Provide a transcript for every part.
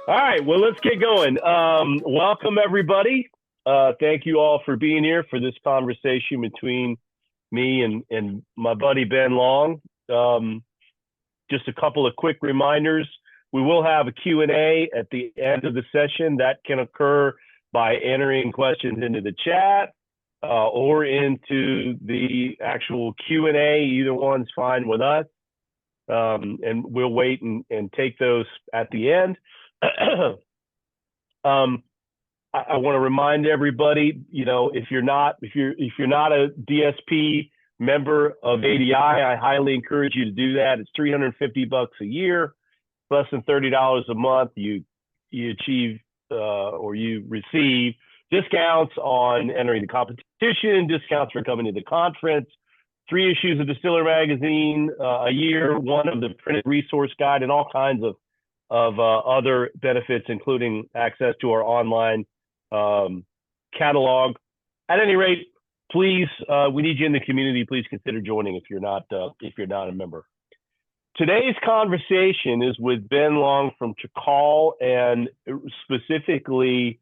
All right, well, let's get going. Welcome, everybody. Thank you all for being here for this conversation between me and my buddy Ben Long. Um, just a couple of quick reminders. We will have a Q&A at the end of the session. That can occur by entering questions into the chat or into the actual Q&A. Either one's fine with us. And we'll wait and take those at the end. um, I want to remind everybody, if you're not a DSP member of ADI, I highly encourage you to do that. It's $350 a year, less than $30 a month. You achieve or you receive discounts on entering the competition, discounts for coming to the conference, 3 issues of Distiller Magazine a year, one of the printed resource guide, and all kinds of other benefits, including access to our online catalog. At any rate, please, we need you in the community. Please consider joining if you're not a member. Today's conversation is with Ben Long from Trakal, and specifically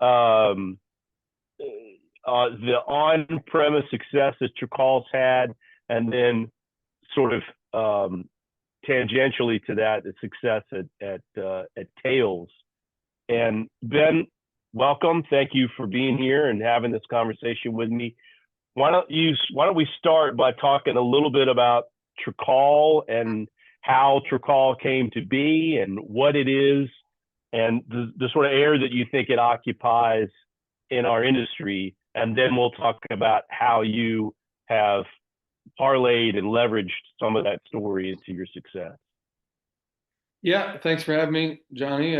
the on-premise success that Trakal's had, and then sort of tangentially to that, the success at Tales. And Ben, welcome. Thank you for being here and having this conversation with me. Why don't we start by talking a little bit about Trakal and how Trakal came to be and what it is and the sort of air that you think it occupies in our industry. And then we'll talk about how you have parlayed and leveraged some of that story into your success. Yeah, thanks for having me, Johnny.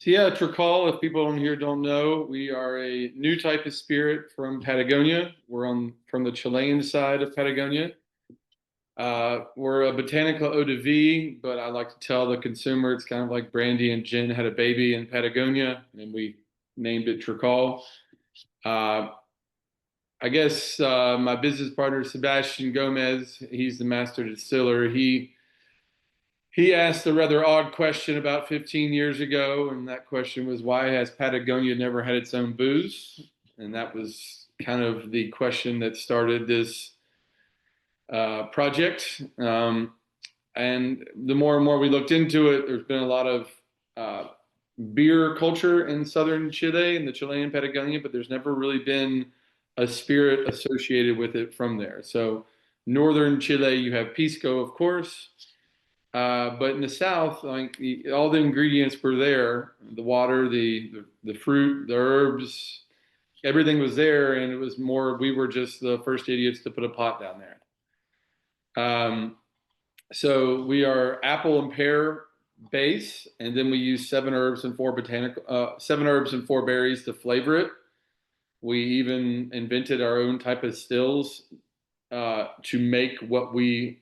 Trakal, if people on here don't know, we are a new type of spirit from Patagonia. We're from the Chilean side of Patagonia. We're a botanical eau de vie, but I like to tell the consumer it's kind of like brandy and gin had a baby in Patagonia, and we named it Trakal. I guess my business partner, Sebastian Gomez, he's the master distiller. He asked a rather odd question about 15 years ago, and that question was, why has Patagonia never had its own booze? And that was kind of the question that started this project. And the more and more we looked into it, there's been a lot of beer culture in southern Chile, in the Chilean Patagonia, but there's never really been a spirit associated with it from there. So northern Chile, you have pisco, of course. But in the south, like all the ingredients were there: the water, the fruit, the herbs, everything was there, and it was more. We were just the first idiots to put a pot down there. So we are apple and pear base, and then we use 7 herbs and 4 berries to flavor it. We even invented our own type of stills to make what we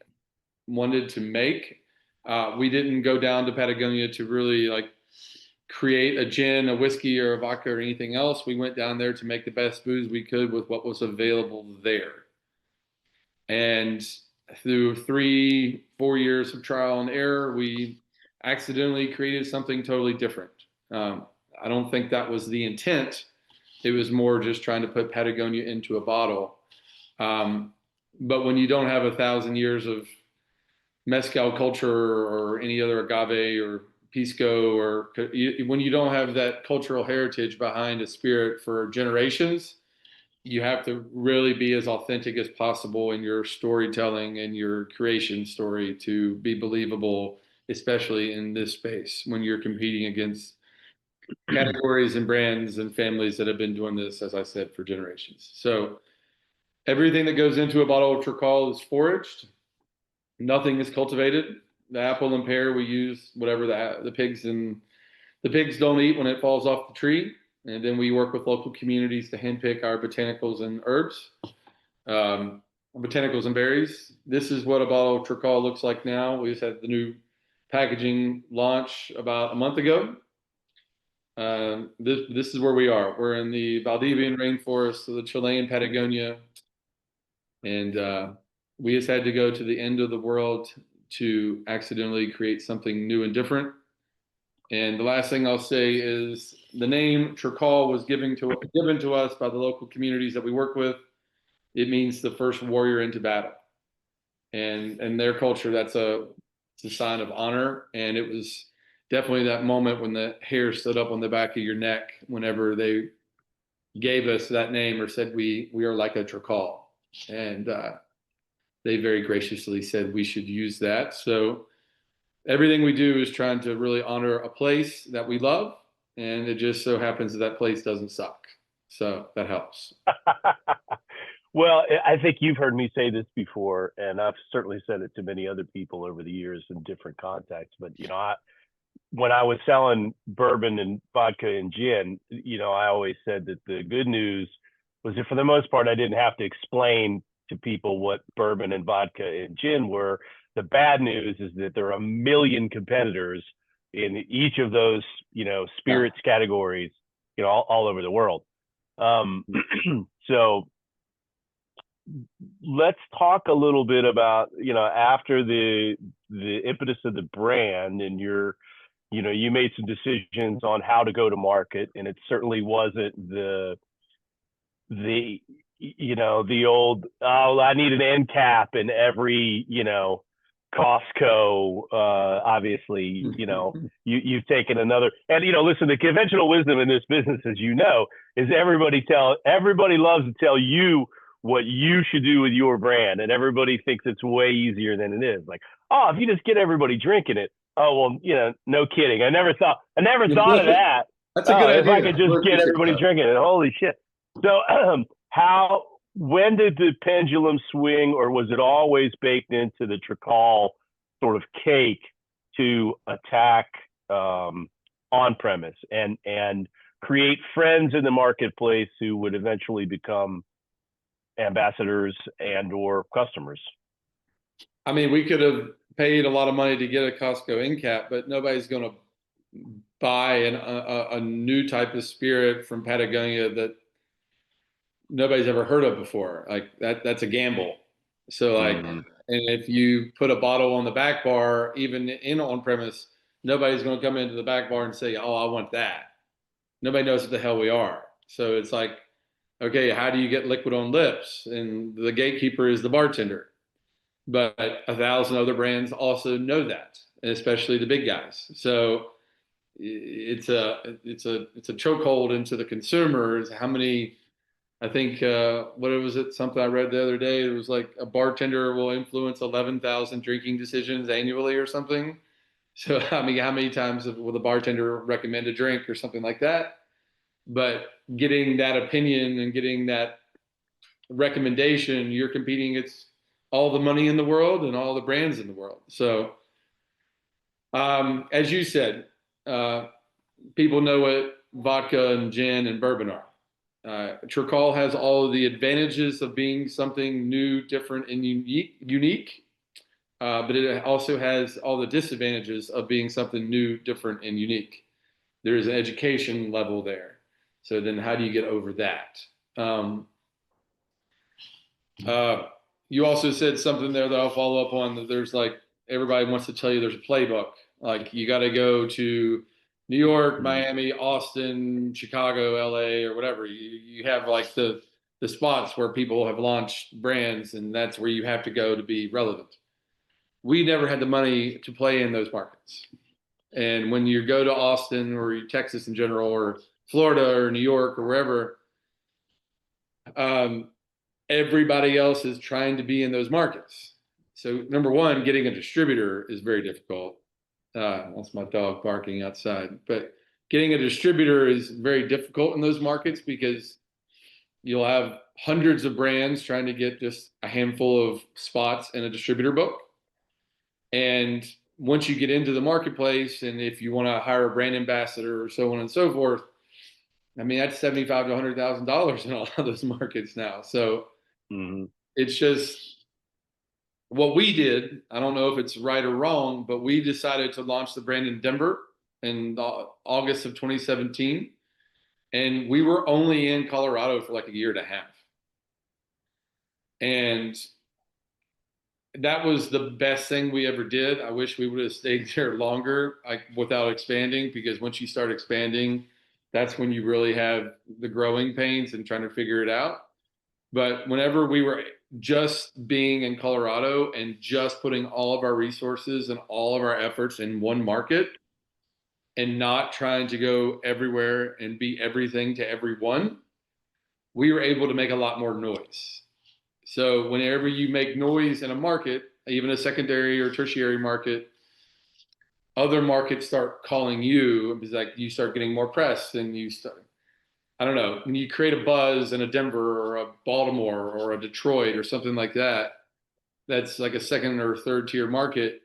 wanted to make. We didn't go down to Patagonia to really create a gin, a whiskey, or a vodka, or anything else. We went down there to make the best booze we could with what was available there. And through 3-4 years of trial and error, we accidentally created something totally different. I don't think that was the intent. It was more just trying to put Patagonia into a bottle. But when you don't have 1,000 years of mezcal culture or any other agave or pisco, or when you don't have that cultural heritage behind a spirit for generations, you have to really be as authentic as possible in your storytelling and your creation story to be believable, especially in this space when you're competing against categories and brands and families that have been doing this, as I said, for generations. So everything that goes into a bottle of Trakal is foraged. Nothing is cultivated. The apple and pear, we use whatever the pigs don't eat when it falls off the tree. And then we work with local communities to handpick our botanicals and herbs, botanicals and berries. This is what a bottle of Trakal looks like now. We just had the new packaging launch about a month ago. This is where we are. We're in the Valdivian rainforest of the Chilean Patagonia. And we just had to go to the end of the world to accidentally create something new and different. And the last thing I'll say is the name Trakal was given to us by the local communities that we work with. It means the first warrior into battle. And in their culture, it's a sign of honor. And it was definitely that moment when the hair stood up on the back of your neck whenever they gave us that name or said we are like a Trakal. And they very graciously said we should use that. So everything we do is trying to really honor a place that we love, and it just so happens that that place doesn't suck. So that helps. Well, I think you've heard me say this before, and I've certainly said it to many other people over the years in different contexts. But when I was selling bourbon and vodka and gin, I always said that the good news was that for the most part, I didn't have to explain to people what bourbon and vodka and gin were. The bad news is that there are a million competitors in each of those, Yeah. spirits categories, all over the world. So let's talk a little bit about, after the impetus of the brand and you made some decisions on how to go to market, and it certainly wasn't the the old, oh, I need an end cap in every Costco. Obviously, you've taken another, and listen, the conventional wisdom in this business, as is everybody loves to tell you what you should do with your brand, and everybody thinks it's way easier than it is. Like, oh, if you just get everybody drinking it. Oh well, no kidding. I never thought of that. That's a Oh, good if I idea. could just Really get appreciate everybody that. drinking it. Holy shit. So, when did the pendulum swing, or was it always baked into the Trakal sort of cake to attack on premise and create friends in the marketplace who would eventually become ambassadors and or customers? I mean, we could have paid a lot of money to get a Costco end cap, but nobody's going to buy a new type of spirit from Patagonia that nobody's ever heard of before. Like that's a gamble. So like, Mm-hmm. and if you put a bottle on the back bar, even in on premise, nobody's going to come into the back bar and say, "Oh, I want that." Nobody knows what the hell we are. So it's like, okay, how do you get liquid on lips? And the gatekeeper is the bartender. But 1,000 other brands also know that, and especially the big guys. So it's a chokehold into the consumers. How many? I think what was it? Something I read the other day. It was like a bartender will influence 11,000 drinking decisions annually or something. So I mean, how many times will the bartender recommend a drink or something like that? But getting that opinion and getting that recommendation, you're competing. It's all the money in the world and all the brands in the world. So as you said, uh, people know what vodka and gin and bourbon are. Trakal has all of the advantages of being something new, different, and unique. But it also has all the disadvantages of being something new, different, and unique. There is an education level there. So then, how do you get over that? Um, uh, you also said something there that I'll follow up on. That there's like everybody wants to tell you there's a playbook. Like you got to go to New York, Miami, Austin, Chicago, LA, or whatever. You have like the spots where people have launched brands, and that's where you have to go to be relevant. We never had the money to play in those markets. And when you go to Austin or Texas in general, or Florida or New York or wherever, um, everybody else is trying to be in those markets. So number one, getting a distributor is very difficult. That's my dog barking outside. But getting a distributor is very difficult in those markets because you'll have hundreds of brands trying to get just a handful of spots in a distributor book. And once you get into the marketplace, and if you want to hire a brand ambassador or so on and so forth, I mean that's $75,000 to $100,000 in all of those markets now. So Mm-hmm. it's just what we did. I don't know if it's right or wrong, but we decided to launch the brand in Denver in August of 2017, and we were only in Colorado for like a year and a half. And that was the best thing we ever did. I wish we would have stayed there longer, like without expanding, because once you start expanding, that's when you really have the growing pains and trying to figure it out. But whenever we were just being in Colorado and just putting all of our resources and all of our efforts in one market and not trying to go everywhere and be everything to everyone, we were able to make a lot more noise. So whenever you make noise in a market, even a secondary or tertiary market, other markets start calling you. It's like you start getting more press and you start, I don't know, when you create a buzz in a Denver or a Baltimore or a Detroit or something like that, that's like a second or third tier market,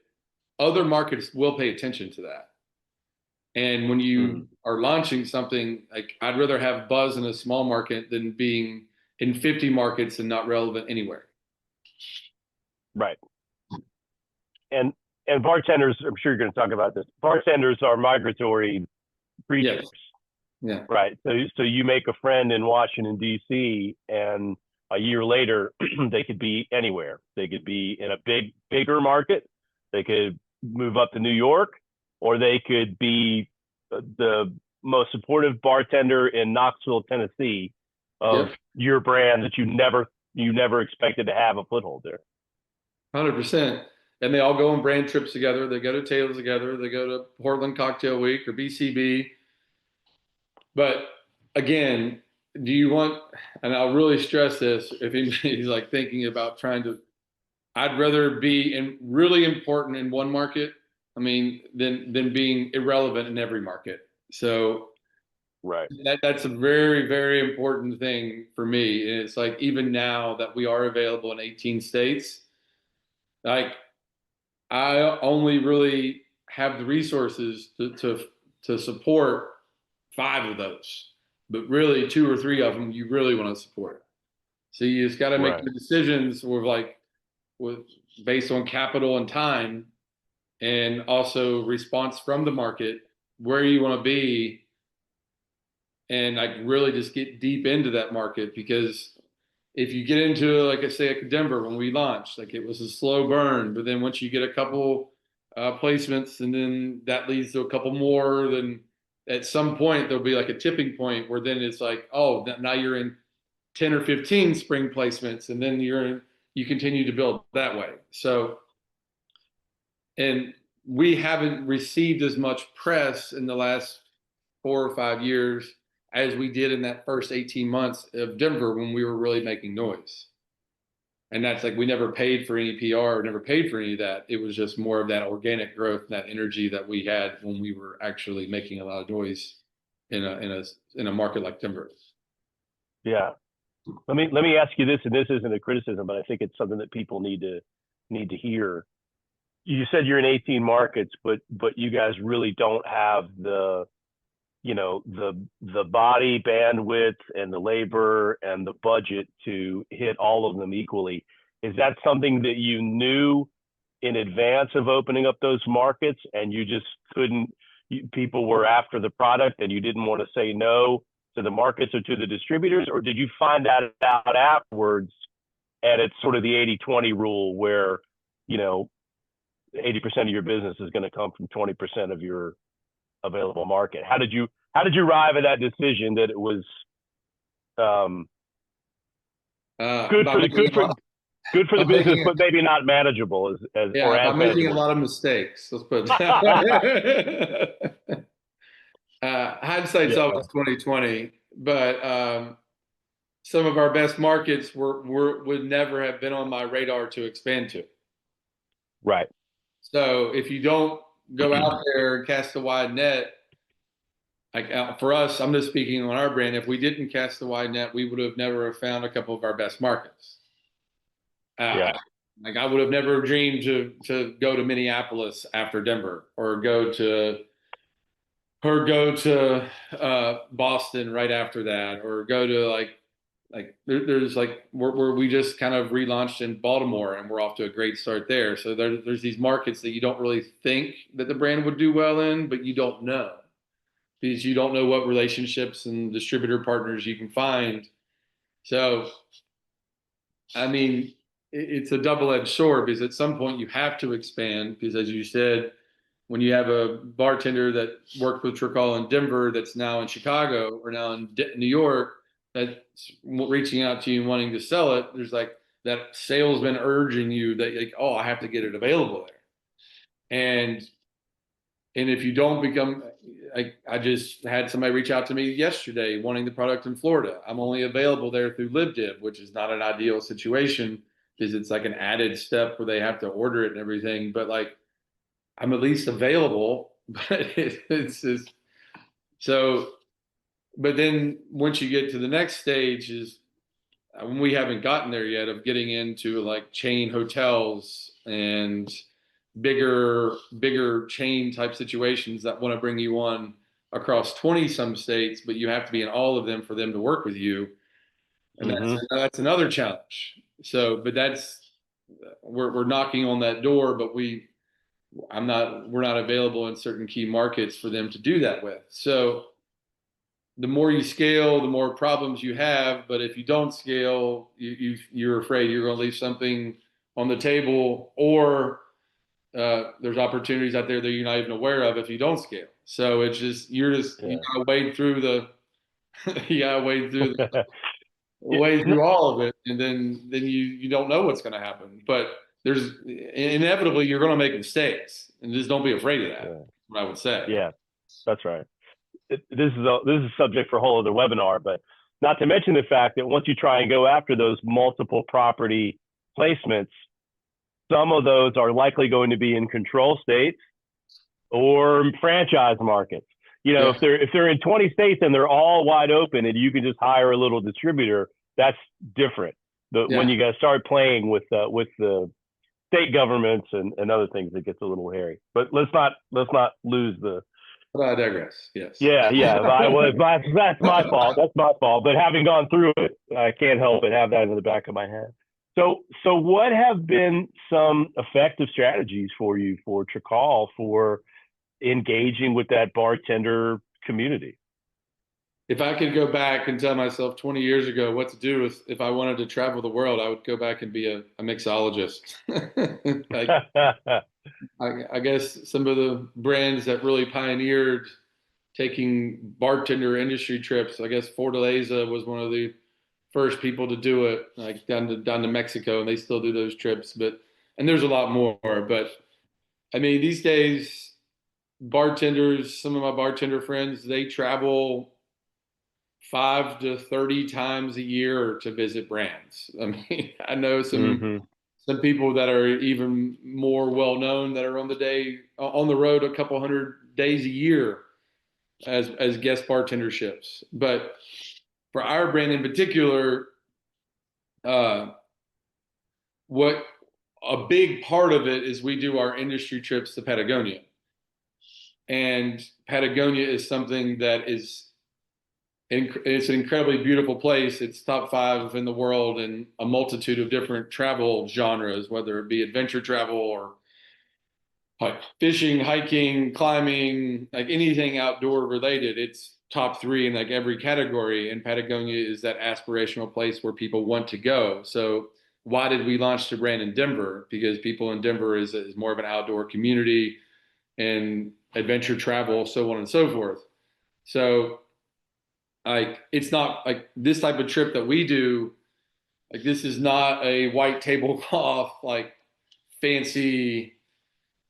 other markets will pay attention to that. And when Mm. you are launching something, like I'd rather have buzz in a small market than being in 50 markets and not relevant anywhere. Right. And bartenders, I'm sure you're going to talk about this. Bartenders are migratory creatures. Yes. Yeah. Right. So you make a friend in Washington, D.C., and a year later, they could be anywhere. They could be in a bigger market. They could move up to New York, or they could be the most supportive bartender in Knoxville, Tennessee, of Yep. your brand that you never expected to have a foothold there. 100%. And they all go on brand trips together. They go to Tails together. They go to Portland Cocktail Week or BCB. But again, do you want, and I'll really stress this if anybody's like thinking about trying to, I'd rather be really important in one market, I mean, than being irrelevant in every market. So Right. that's a very, very important thing for me. And it's like even now that we are available in 18 states, like I only really have the resources to support 5 of those, but really 2 or 3 of them you really want to support. So you just got to make Right. the decisions with based on capital and time, and also response from the market where you want to be, and like really just get deep into that market. Because if you get into like I say like Denver when we launched, like it was a slow burn, but then once you get a couple placements and then that leads to a couple more, then at some point there'll be like a tipping point where then it's like, oh, now you're in 10 or 15 spring placements, and then you continue to build that way. So, and we haven't received as much press in the last 4 or 5 years as we did in that first 18 months of Denver when we were really making noise. And that's like we never paid for any PR, never paid for any of that. It was just more of that organic growth, that energy that we had when we were actually making a lot of noise in a market like Denver. Yeah. Let me ask you this, and this isn't a criticism, but I think it's something that people need to hear. You said you're in 18 markets, but you guys really don't have the body bandwidth and the labor and the budget to hit all of them equally. Is that something that you knew in advance of opening up those markets, and you just couldn't? People were after the product, and you didn't want to say no to the markets or to the distributors, or did you find that out afterwards? And it's sort of the 80-20 rule where, 80% of your business is going to come from 20% of your available market. How did you arrive at that decision that it was good for the by business, making but maybe not manageable by as making a manageable? lot of mistakes. Let's put it that way. Hindsight's Yeah. always 2020, but some of our best markets would never have been on my radar to expand to. Right. So if you don't go out there and cast a wide net, like for us, I'm just speaking on our brand. If we didn't cast a wide net, we would have never found a couple of our best markets. Yeah. Like I would have never dreamed to go to Minneapolis after Denver, or go to Boston right after that, or go to there's like where we just kind of relaunched in Baltimore and we're off to a great start there. So there's these markets that you don't really think that the brand would do well in, but you don't know, because you don't know what relationships and distributor partners you can find. So, I mean, it's a double-edged sword because at some point you have to expand because, as you said, when you have a bartender that worked with Trakal in Denver that's now in Chicago or now in New York that's reaching out to you and wanting to sell it, there's like that salesman urging you that like, oh, I have to get it available there. And if you don't become, I just had somebody reach out to me yesterday wanting the product in Florida. I'm only available there through LibDiv, which is not an ideal situation because it's like an added step where they have to order it and everything. But like, I'm at least available, but it's just so. But then once you get to the next stage is we haven't gotten there yet of getting into like chain hotels and bigger chain type situations that want to bring you on across 20 some states, but you have to be in all of them for them to work with you. And that's another challenge. So, but that's we're knocking on that door, but we're not available in certain key markets for them to do that with. So the more you scale, the more problems you have. But if you don't scale, you're afraid you're going to leave something on the table, or there's opportunities out there that you're not even aware of if you don't scale. So it's just you gotta wade through the you gotta wade through all of it, and then you don't know what's going to happen. But there's inevitably you're going to make mistakes, and just don't be afraid of that. Yeah. That's what I would say. Yeah, that's right. This is a subject for a whole other webinar, but not to mention the fact that once you try and go after those multiple property placements, some of those are likely going to be in control states or franchise markets. You know, if they're in 20 states and they're all wide open and you can just hire a little distributor, that's different. When you got to start playing with the state governments and other things, it gets a little hairy. But let's not lose the. I digress. Yes. Yeah. That's my fault. That's my fault. But having gone through it, I can't help but have that in the back of my head. So what have been some effective strategies for you for Trakal for engaging with that bartender community? If I could go back and tell myself 20 years ago what to do if I wanted to travel the world, I would go back and be a mixologist. I guess some of the brands that really pioneered taking bartender industry trips, I guess Fortaleza was one of the first people to do it, like down to Mexico, and they still do those trips. And there's a lot more. But I mean, these days, bartenders, some of my bartender friends, they travel 5 to 30 times a year to visit brands. I mean, I know some people that are even more well known that are on the road a couple hundred days a year as guest bartenderships. But for our brand in particular, what a big part of it is we do our industry trips to Patagonia. And Patagonia is something that it's an incredibly beautiful place. It's top 5 in the world in a multitude of different travel genres, whether it be adventure travel or fishing, hiking, climbing, like anything outdoor related. It's top 3 in like every category. And Patagonia is that aspirational place where people want to go. So why did we launch the brand in Denver? Because people in Denver is more of an outdoor community and adventure travel, so on and so forth. So like, it's not like this type of trip that we do. Like, this is not a white tablecloth, like fancy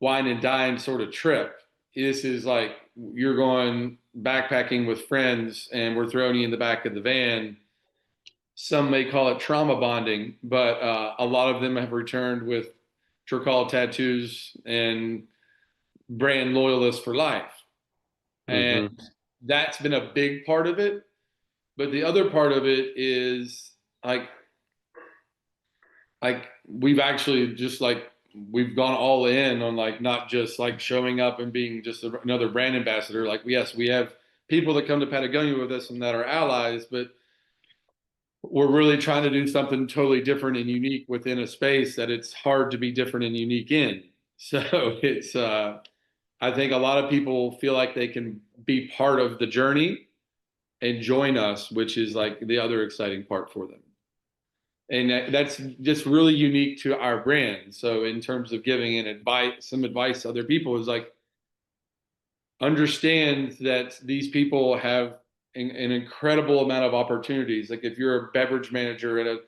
wine and dine sort of trip. This is like you're going backpacking with friends and we're throwing you in the back of the van. Some may call it trauma bonding, but a lot of them have returned with Trakal tattoos and brand loyalists for life. And that's been a big part of it. But the other part of it is like we've actually just like we've gone all in on like not just like showing up and being just another brand ambassador. Like, yes, we have people that come to Patagonia with us and that are allies, but we're really trying to do something totally different and unique within a space that it's hard to be different and unique in. So it's I think a lot of people feel like they can be part of the journey and join us, which is like the other exciting part for them. And that's just really unique to our brand. So in terms of giving some advice to other people is like, understand that these people have an incredible amount of opportunities. Like if you're a beverage manager at a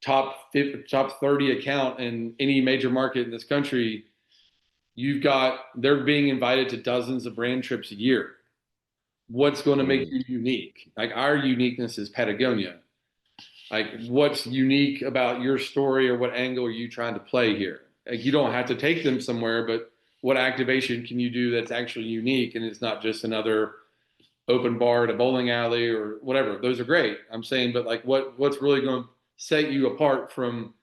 top 30 account in any major market in this country, they're being invited to dozens of brand trips a year. What's going to make Mm. you unique? Like our uniqueness is Patagonia. Like what's unique about your story, or what angle are you trying to play here? Like you don't have to take them somewhere, but what activation can you do that's actually unique, and it's not just another open bar at a bowling alley or whatever. Those are great. I'm saying, but like what's really going to set you apart from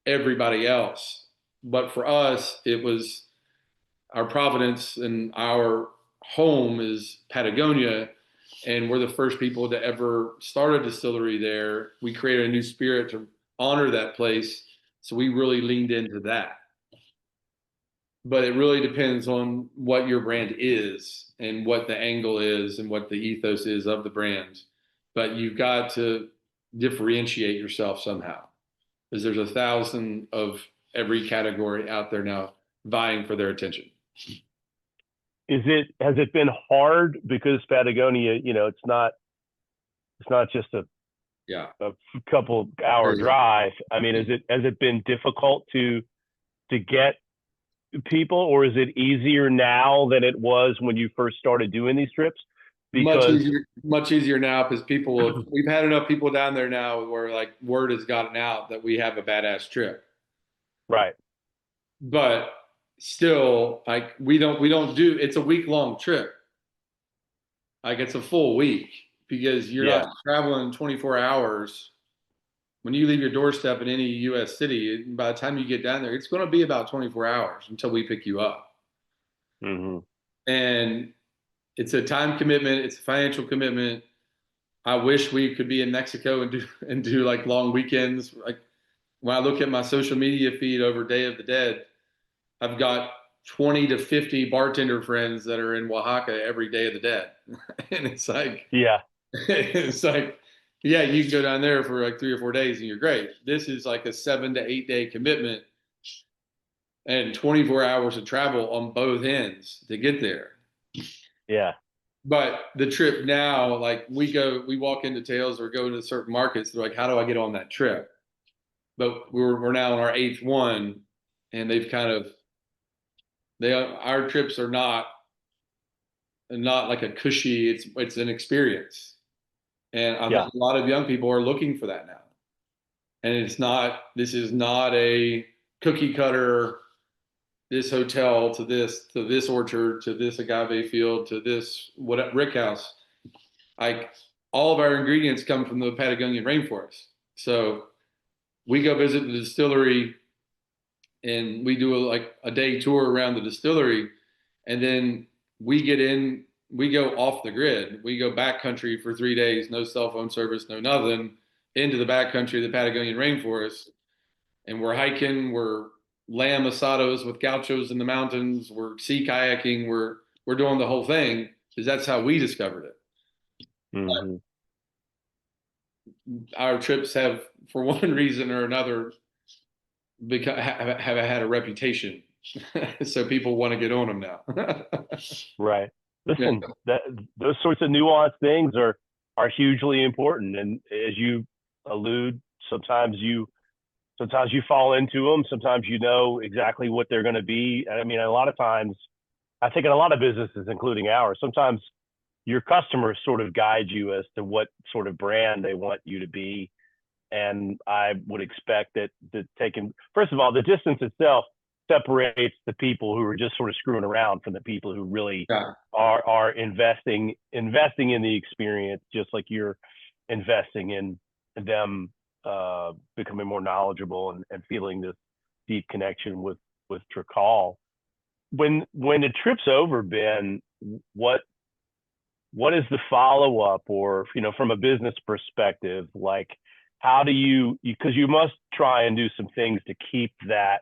everybody else? But for us, it was our providence, and our home is Patagonia, and we're the first people to ever start a distillery there. We created a new spirit to honor that place, so we really leaned into that. But it really depends on what your brand is and what the angle is and what the ethos is of the brand. But you've got to differentiate yourself somehow, because there's 1,000 of every category out there now vying for their attention. Has it been hard because Patagonia, it's not just Yeah. a couple hour drive. I mean, has it been difficult to get people, or is it easier now than it was when you first started doing these trips? Because Much easier now, because we've had enough people down there now where like word has gotten out that we have a badass trip. right, But still, like we don't do, it's a week long trip. Like it's a full week, because you're yeah, not traveling 24 hours. When you leave your doorstep in any US city, by the time you get down there, it's going to be about 24 hours until we pick you up. hmm, And it's a time commitment, it's a financial commitment. I wish we could be in Mexico and do like long weekends. Like when I look at my social media feed over Day of the Dead, I've got 20 to 50 bartender friends that are in Oaxaca every Day of the Dead. And yeah, it's like, yeah, you can go down there for like 3 or 4 days and you're great. This is like a 7 to 8 day commitment and 24 hours of travel on both ends to get there. yeah, But the trip now, like we walk into Tails or go into certain markets. They're like, how do I get on that trip? But we're now on our eighth one, and they've kind of our trips are not like a cushy. It's an experience, and I yeah, think a lot of young people are looking for that now. And it's not. This is not a cookie cutter. This hotel to this orchard to this agave field to this what rick house. Like all of our ingredients come from the Patagonian rainforest. So we go visit the distillery and we do like a day tour around the distillery, and then we go off the grid. We go backcountry for 3 days, no cell phone service, no nothing, into the backcountry of the Patagonian rainforest, and we're hiking, we're lamb asados with gauchos in the mountains, we're sea kayaking, we're doing the whole thing, because that's how we discovered it. hmm, Our trips have, for one reason or another, have had a reputation, so people want to get on them now. right. Yeah, Listen, those sorts of nuanced things are hugely important, and as you allude, sometimes you sometimes you fall into them. Sometimes you know exactly what they're going to be. I mean, a lot of times, I think in a lot of businesses, including ours, sometimes your customers sort of guide you as to what sort of brand they want you to be. And I would expect that taking, first of all, the distance itself separates the people who are just sort of screwing around from the people who really yeah, are investing in the experience, just like you're investing in them becoming more knowledgeable and feeling this deep connection with Trakal. When the trip's over, Ben, what what is the follow up, or from a business perspective, like how do you, because you must try and do some things to keep that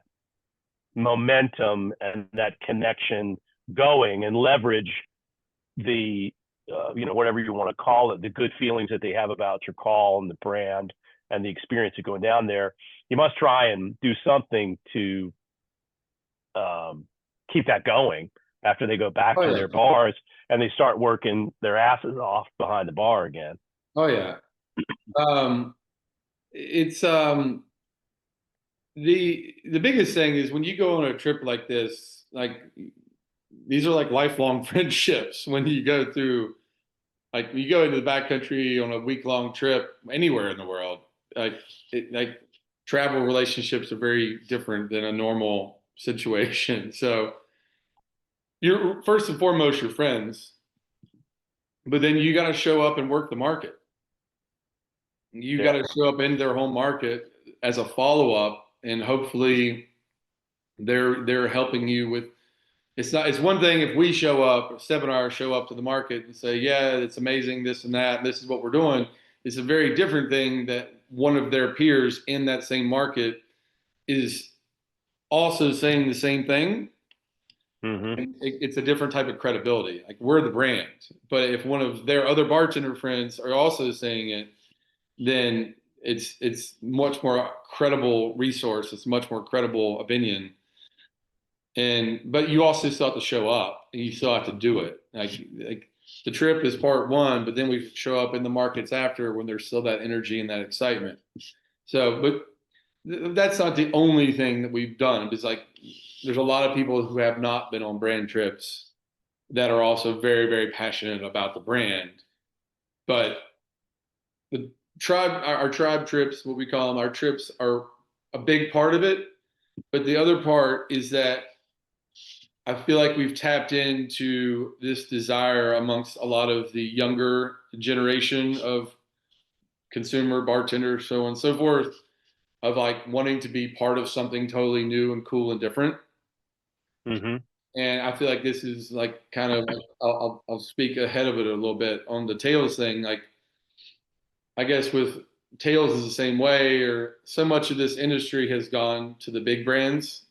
momentum and that connection going and leverage the whatever you want to call it, the good feelings that they have about your call and the brand, and the experience of going down there, you must try and do something to keep that going after they go back Oh to yeah. their bars and they start working their asses off behind the bar again. Oh yeah. Um, it's the biggest thing is when you go on a trip like this, like these are like lifelong friendships when you go through, like you go into the backcountry on a week-long trip anywhere in the world, like travel relationships are very different than a normal situation. So you're first and foremost your friends, but then you got to show up and work the market. You got Yeah. to show up in their home market as a follow-up, and hopefully they're helping you with. It's not. It's one thing if we show up, Steph and I show up to the market and say, "Yeah, it's amazing, this and that. This is what we're doing." It's a very different thing that one of their peers in that same market is also saying the same thing. Mm-hmm. And it's a different type of credibility. Like we're the brand, but if one of their other bartender friends are also saying it, then it's much more credible resource. It's much more credible opinion. And but you also still have to show up and you still have to do it. Like the trip is part one, but then we show up in the markets after when there's still that energy and that excitement. So, but that's not the only thing that we've done. It's like there's a lot of people who have not been on brand trips that are also very, very passionate about the brand. But the tribe, our tribe trips, what we call them, our trips are a big part of it. But the other part is that I feel like we've tapped into this desire amongst a lot of the younger generation of consumer bartenders, so on and so forth, of like wanting to be part of something totally new and cool and different. Mm-hmm. And I feel like this is like kind of, I'll speak ahead of it a little bit on the Tails thing. Like, I guess with Tails is the same way, or so much of this industry has gone to the big brands.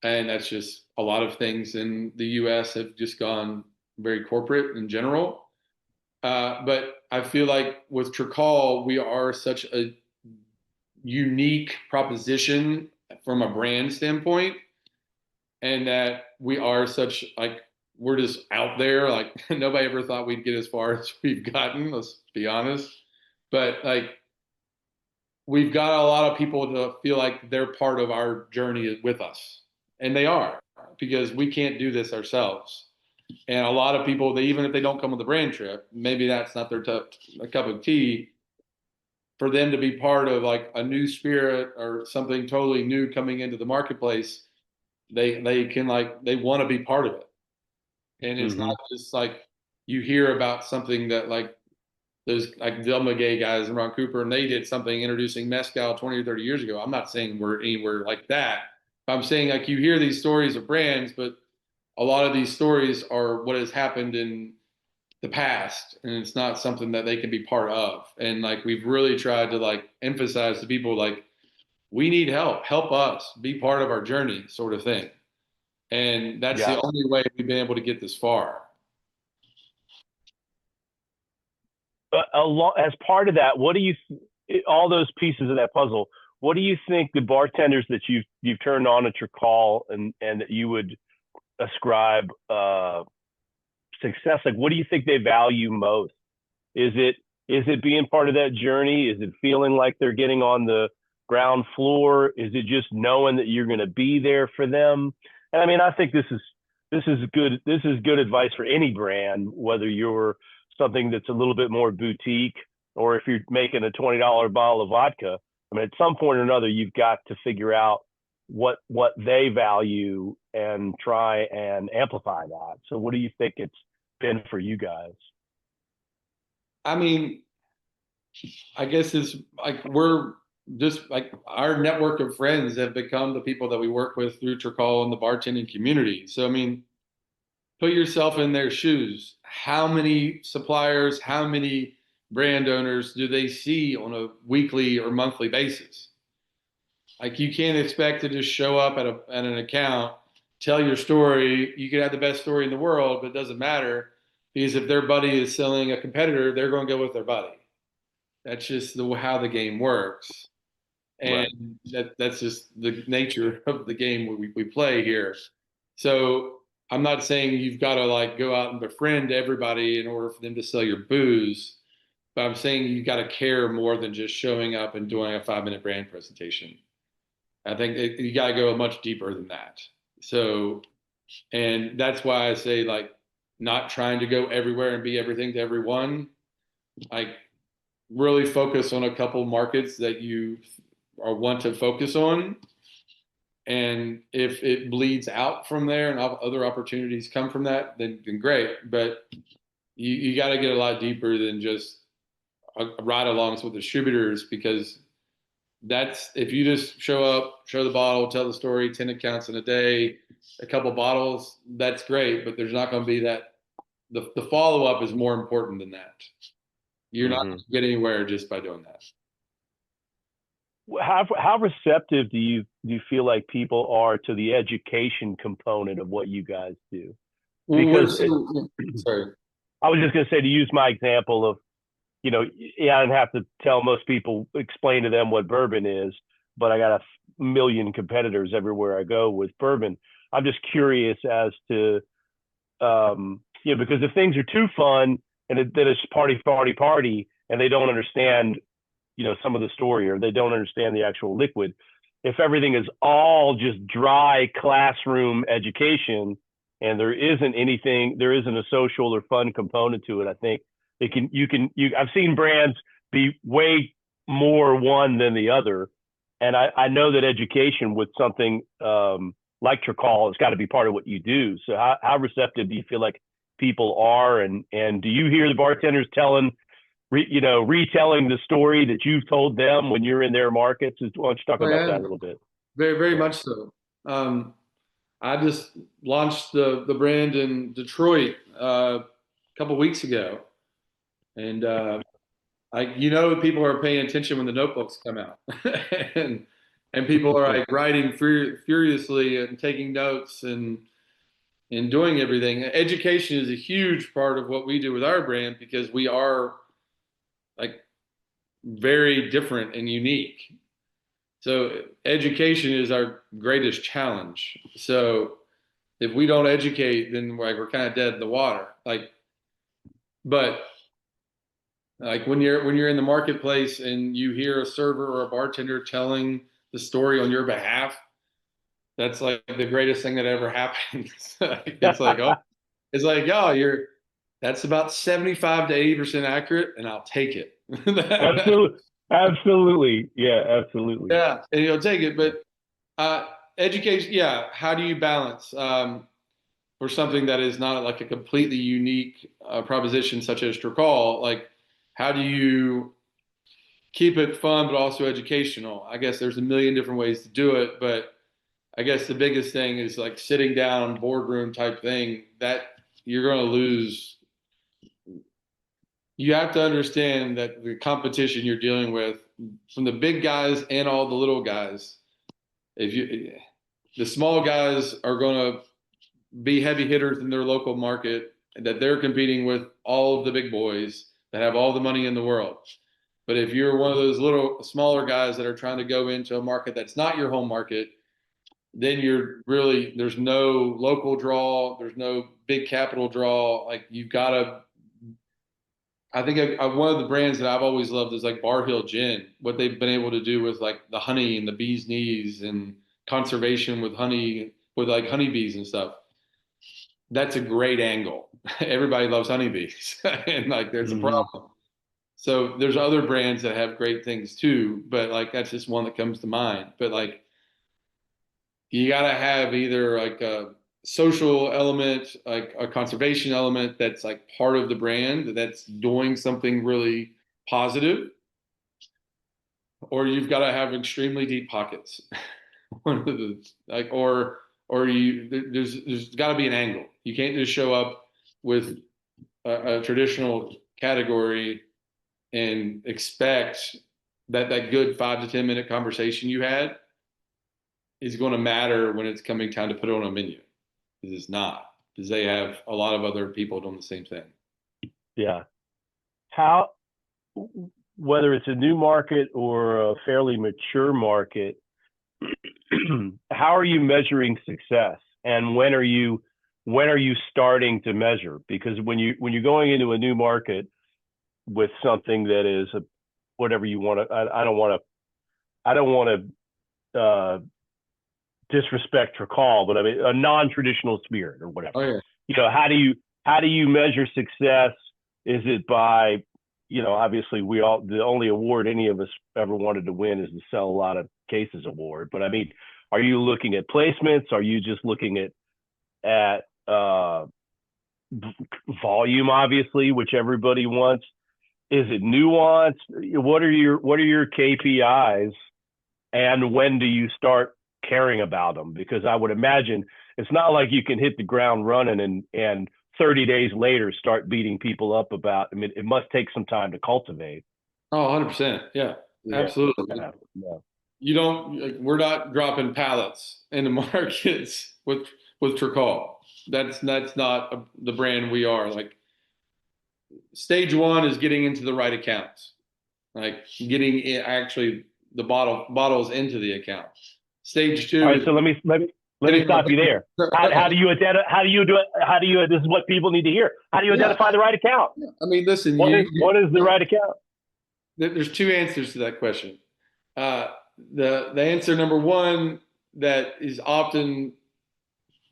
And that's just a lot of things in the US have just gone very corporate in general. But I feel like with Trakal, we are such a unique proposition from a brand standpoint, and that we are such like we're just out there. Like nobody ever thought we'd get as far as we've gotten. Let's be honest. But like we've got a lot of people to feel like they're part of our journey with us, and they are because we can't do this ourselves. And a lot of people, they even if they don't come on the brand trip, maybe that's not their a cup of tea. For them to be part of like a new spirit or something totally new coming into the marketplace, they can like they want to be part of it. And it's Mm-hmm. not just like you hear about something that like those like Delma Gay guys and Ron Cooper, and they did something introducing mezcal 20 or 30 years ago. I'm not saying we're anywhere like that. I'm saying like you hear these stories of brands, but a lot of these stories are what has happened in the past, and it's not something that they can be part of. And like we've really tried to like emphasize to people like we need help us be part of our journey, sort of thing. And that's Yeah. the only way we've been able to get this far. As part of that, what do you all those pieces of that puzzle? What do you think the bartenders that you've turned on at your call and that you would ascribe success? Like, what do you think they value most? Is it being part of that journey? Is it feeling like they're getting on the ground floor? Is it just knowing that you're going to be there for them? And I mean, I think this is good. This is good advice for any brand, whether you're something that's a little bit more boutique or if you're making a $20 bottle of vodka. I mean, at some point or another, you've got to figure out what they value and try and amplify that. So, what do you think it's been for you guys? I mean, I guess it's like we're just like our network of friends have become the people that we work with through Trakal and the bartending community. So, I mean, put yourself in their shoes. How many suppliers, how many brand owners do they see on a weekly or monthly basis? Like you can't expect to just show up at an account, tell your story. You could have the best story in the world, but it doesn't matter because if their buddy is selling a competitor, they're going to go with their buddy. That's just how the game works. Right. And that's just the nature of the game we play here. So I'm not saying you've got to like go out and befriend everybody in order for them to sell your booze, but I'm saying you got to care more than just showing up and doing a 5 minute brand presentation. I think you got to go much deeper than that. So, and that's why I say like not trying to go everywhere and be everything to everyone. Like really focus on a couple markets that you or want to focus on. And if it bleeds out from there and other opportunities come from that, then great. But you got to get a lot deeper than just ride alongs with distributors, because that's if you just show up, show the bottle, tell the story, 10 accounts in a day, a couple bottles, that's great. But there's not going to be that. The follow up is more important than that. You're not Mm-hmm. going to get anywhere just by doing that. How receptive do you feel like people are to the education component of what you guys do? Well, Because sorry. I was just going to say, to use my example of, yeah, I don't have to tell most people, explain to them what bourbon is, but I got a million competitors everywhere I go with bourbon. I'm just curious as to, because if things are too fun and then it's party, party, party, and they don't understand, some of the story, or they don't understand the actual liquid. If everything is all just dry classroom education and there isn't a social or fun component to it, I think I've seen brands be way more one than the other. And I know that education with something like Trakal has got to be part of what you do. So how receptive do you feel like people are? And do you hear the bartenders retelling the story that you've told them when you're in their markets? Why don't you talk Oh, about yeah, that a little bit? very, very Yeah. much so. I just launched the brand in Detroit a couple weeks ago, and people are paying attention when the notebooks come out, and people are like writing furiously and taking notes and doing everything. Education is a huge part of what we do with our brand, because we are like very different and unique. So education is our greatest challenge. So if we don't educate, then we're kind of dead in the water. But when you're in the marketplace and you hear a server or a bartender telling the story on your behalf, that's like the greatest thing that ever happened. It's like, oh, it's like, oh, that's about 75 to 80% accurate, and I'll take it. Absolutely. Absolutely. Yeah, absolutely. Yeah, and you'll take it. But education, yeah. How do you balance for something that is not like a completely unique proposition such as Trakal? Like, how do you keep it fun but also educational? I guess there's a million different ways to do it, but I guess the biggest thing is like sitting down, boardroom type thing that you're going to lose. You have to understand that the competition you're dealing with, from the big guys and all the little guys, if you the small guys are going to be heavy hitters in their local market, that they're competing with all of the big boys that have all the money in the world. But if you're one of those little smaller guys that are trying to go into a market that's not your home market, then there's no local draw, there's no big capital draw. Like you've got to. I think one of the brands that I've always loved is like Bar Hill Gin. What they've been able to do with like the honey and the bee's knees and conservation with honey, with like honeybees and stuff. That's a great angle. Everybody loves honeybees, and like there's a Mm-hmm. problem. So there's other brands that have great things too, but like that's just one that comes to mind. But like you got to have either like a social element, like a conservation element that's like part of the brand that's doing something really positive, or you've got to have extremely deep pockets. One of the like, or there's got to be an angle. You can't just show up with a traditional category and expect that good 5 to 10 minute conversation you had is going to matter when it's coming time to put it on a menu. Because it's not, because they have a lot of other people doing the same thing. Yeah. How whether it's a new market or a fairly mature market, how are you measuring success, and when are you starting to measure? Because when you're going into a new market with something that is whatever you want to, I don't want to disrespect Trakal, but I mean a non-traditional spirit or whatever. Oh yeah. How do you measure success? Is it by, obviously the only award any of us ever wanted to win is the Sell a Lot of Cases award. But I mean, are you looking at placements? Are you just looking at volume, obviously, which everybody wants? Is it nuance? What are your KPIs, and when do you start caring about them? Because I would imagine it's not like you can hit the ground running and 30 days later start beating people up about. I mean, it must take some time to cultivate. Oh, 100%. Yeah, Yeah. absolutely. Yeah. You don't like, we're not dropping pallets into markets with Trakal. That's not the brand we are. Like stage one is getting into the right accounts, like getting actually the bottles into the account. Stage All two right. is So let me getting our stop you there. How do you identify? How do you do it? How do you? This is what people need to hear. How do you yeah. identify the right account? I mean, listen, What is the right account? there's two answers to that question. Uh, the answer number one that is often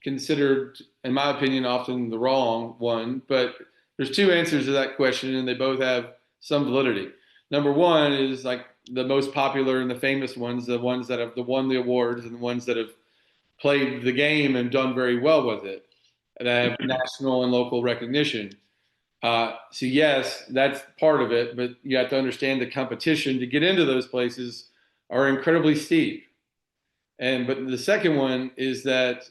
considered, in my opinion, often the wrong one, but there's two answers to that question, and they both have some validity. Number one is like the most popular and the famous ones, the ones that have won the awards and the ones that have played the game and done very well with it, that have national and local recognition. So yes, that's part of it, but you have to understand the competition to get into those places are incredibly steep. But the second one is that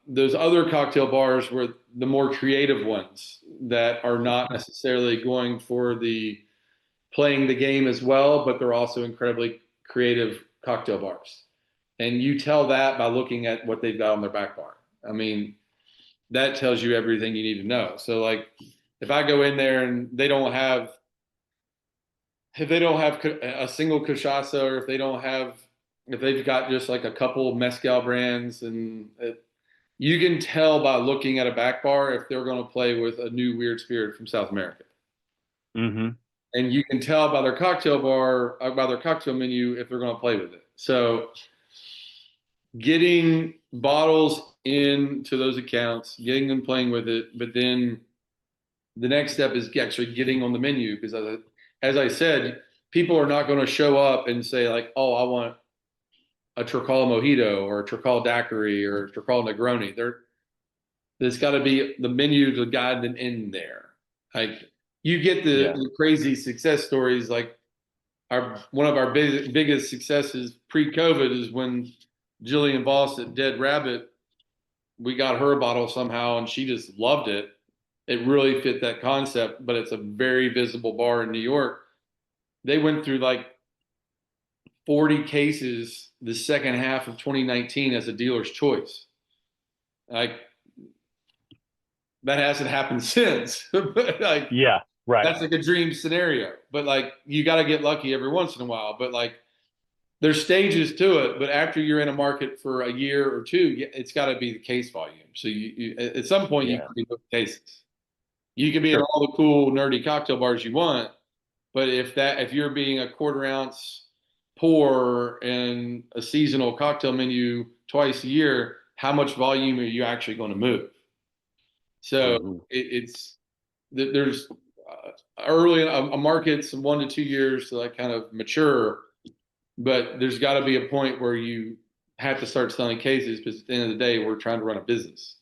those other cocktail bars were the more creative ones that are not necessarily going for the playing the game as well, but they're also incredibly creative cocktail bars. And you tell that by looking at what they've got on their back bar. I mean, that tells you everything you need to know. So like if I go in there and if they don't have a single cachaça, or if they've got just like a couple of mezcal brands, and you can tell by looking at a back bar if they're going to play with a new weird spirit from South America. Mm-hmm. And you can tell by their cocktail bar, by their cocktail menu, if they're going to play with it. So getting bottles into those accounts, getting them playing with it, but then the next step is actually getting on the menu, because as I said, people are not going to show up and say like, "Oh, I want a Trakal mojito or a Trakal daiquiri or a Trakal Negroni." There's got to be the menu to guide them in there. Like you get Yeah. the crazy success stories. Like one of our biggest successes pre-COVID is when Jillian Voss at Dead Rabbit, we got her a bottle somehow and she just loved it. It really fit that concept, but it's a very visible bar in New York. They went through like 40 cases the second half of 2019 as a dealer's choice. Like that hasn't happened since. But like Yeah. Right. that's like a dream scenario. But like you got to get lucky every once in a while. But like there's stages to it. But after you're in a market for a year or two, it's got to be the case volume. So you at some point you Yeah. can be book cases. You can be in Sure. all the cool nerdy cocktail bars you want, but if you're being a quarter ounce pour and a seasonal cocktail menu twice a year, how much volume are you actually going to move? So Mm-hmm. it's there's early a market's 1 to 2 years to like kind of mature, but there's got to be a point where you have to start selling cases, because at the end of the day, we're trying to run a business.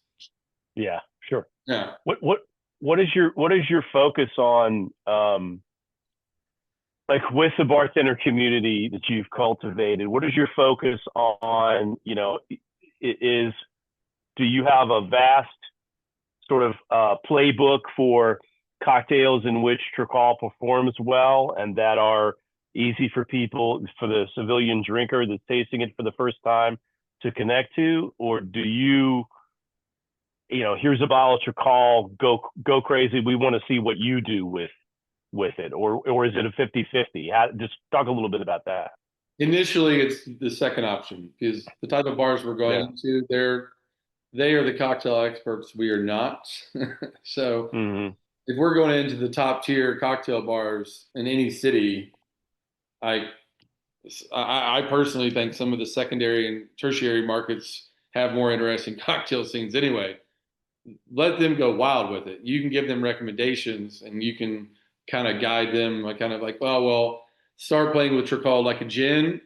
Yeah. Sure. Yeah. What is your focus on, like with the bartender community that you've cultivated? What is your focus on? Is Do you have a vast sort of playbook for cocktails in which Trakal performs well and that are easy for people, for the civilian drinker that's tasting it for the first time, to connect to? Or do you, here's a bottle of Trakal, go crazy. We want to see what you do with with it, or is it a 50-50? Just talk a little bit about that. Initially, it's the second option because the type of bars we're going Yeah. into, they are the cocktail experts. We are not. So Hmm. if we're going into the top tier cocktail bars in any city, I I personally think some of the secondary and tertiary markets have more interesting cocktail scenes anyway. Let them go wild with it. You can give them recommendations and you can kind of guide them, like kind of like, oh, well, start playing with Trakal like a gin.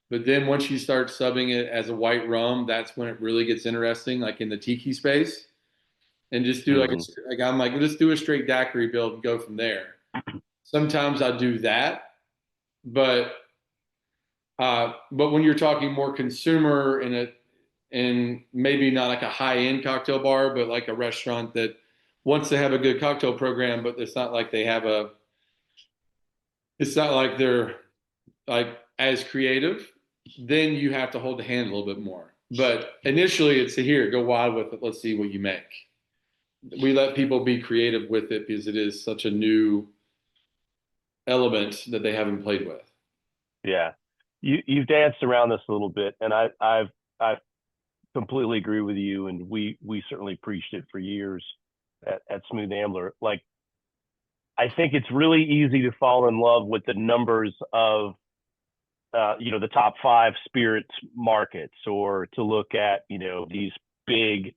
But then once you start subbing it as a white rum, that's when it really gets interesting, like in the tiki space. And just do Hmm. like I'm like, let's do a straight daiquiri build and go from there. Sometimes I do that, but but when you're talking more consumer in maybe not like a high end cocktail bar, but like a restaurant that wants to have a good cocktail program, but it's not like it's not like they're like as creative, then you have to hold the hand a little bit more. But initially, it's here, go wild with it. Let's see what you make. We let people be creative with it because it is such a new element that they haven't played with. Yeah, you've danced around this a little bit, and I completely agree with you, and we certainly preached it for years at Smooth Ambler. Like, I think it's really easy to fall in love with the numbers of the top five spirits markets, or to look at these big